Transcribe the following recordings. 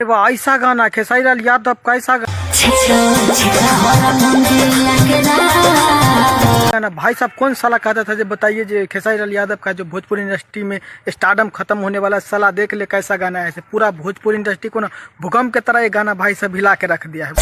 वाह, ऐसा गाना खेसारी लाल यादव का ऐसा गाना भाई साहब कौन साला कहता था? जब बताइए, जो खेसारी लाल यादव का जो भोजपुरी इंडस्ट्री में स्टारडम खत्म होने वाला, साला देख ले कैसा गाना है। ऐसे पूरा भोजपुरी इंडस्ट्री को ना भूकंप की तरह ये गाना भाई साहब हिला के रख दिया है।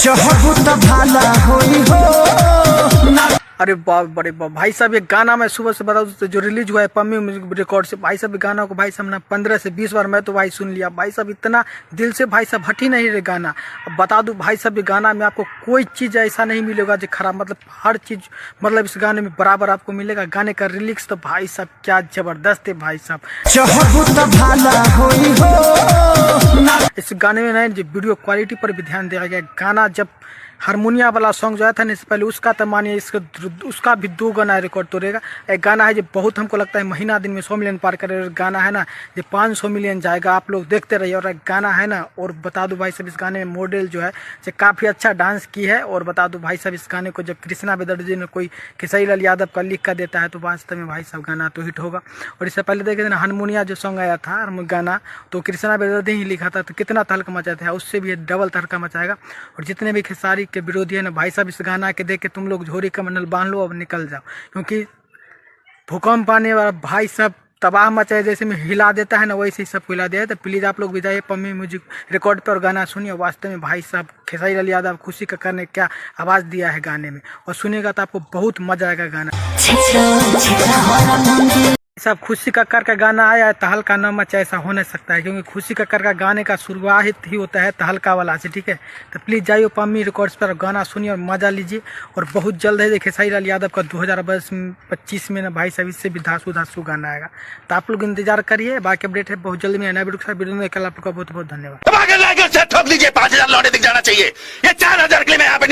अरे बाप, बड़े बाप भाई साहब, ये गाना मैं सुबह से बताऊँ तो जो रिलीज हुआ है पम्मी म्यूजिक रिकॉर्ड से, भाई साहब गाना को भाई साहब ना 15 से 20 बार मैं तो भाई सुन लिया भाई साहब। इतना दिल से भाई साहब हट ही नहीं रहे गाना। अब बता दूं भाई साहब, ये गाना में आपको कोई चीज़ ऐसा नहीं मिलेगा जो खराब, मतलब हर चीज़ मतलब इस गाने में बराबर आपको मिलेगा। गाने का रिलिक्स तो भाई साहब क्या जबरदस्त है भाई साहब। इस गाने में नहीं, जो वीडियो क्वालिटी पर भी ध्यान दिया गया। गाना जब हारमोनिया वाला सॉन्ग जो आया था ना इससे पहले, उसका तो मानिए उसका भी 2 गाना रिकॉर्ड तोड़ेगा। एक गाना है जो बहुत हमको लगता है महीना दिन में 100 मिलियन पार करे, गाना है ना जो 500 मिलियन जाएगा। आप लोग देखते रहिए। और एक गाना है ना, और बता दूं भाई साहब, इस गाने में मॉडल जो है जो काफ़ी अच्छा डांस की है। और बता दूं भाई साहब, इस गाने को जब कृष्णा बेदर्जी ने कोई खेसारी लाल यादव का लिख कर देता है तो वास्तव में भाई साहब गाना तो हिट होगा। और इससे पहले देखे थे ना हारमोनिया जो सॉन्ग आया था गाना, तो कृष्णा बेदर्जी ही लिखा था, तो कितना तहलका मचा था। उससे भी डबल तहलका मचाएगा। और जितने भी खेसारी के विरोधी है ना भाई साहब, इस गाना के देख के तुम लोग झोरी का मंडल बांध लो, अब निकल जाओ। क्योंकि भूकंप आने वाला भाई साहब तबाह मचाए, जैसे में हिला देता है ना वैसे ही सबको हिला दिया है। तो प्लीज़ आप लोग भी जाइए पम्मी म्यूजिक रिकॉर्ड पर और गाना सुनिए। वास्तव में भाई साहब खेसारी लाल यादव खुशी कक्कर ने क्या आवाज़ दिया है गाने में, और सुनेगा तो आपको बहुत मजा आएगा गाना। सब खुशी कक्कर का गाना आया, तहलका न मचा, ऐसा हो नहीं सकता है। क्योंकि खुशी कक्कर का गाने का शुरुआत ही होता है तहलका वाला से, ठीक है। तो प्लीज़ जाइए पम्मी रिकॉर्ड्स पर गाना सुनिए और मज़ा लीजिए। और बहुत जल्द है खेसारी लाल यादव का 2025 में ना भाई साहब इससे भी धांसू गाना आएगा। तो आप लोग इंतजार करिए। बाकी अपडेट है बहुत जल्द में नया वीडियो में। कल आपका बहुत बहुत धन्यवाद। 5000 लौटे दिख जाना चाहिए। ये 4000 के लिए मैं यहाँ पे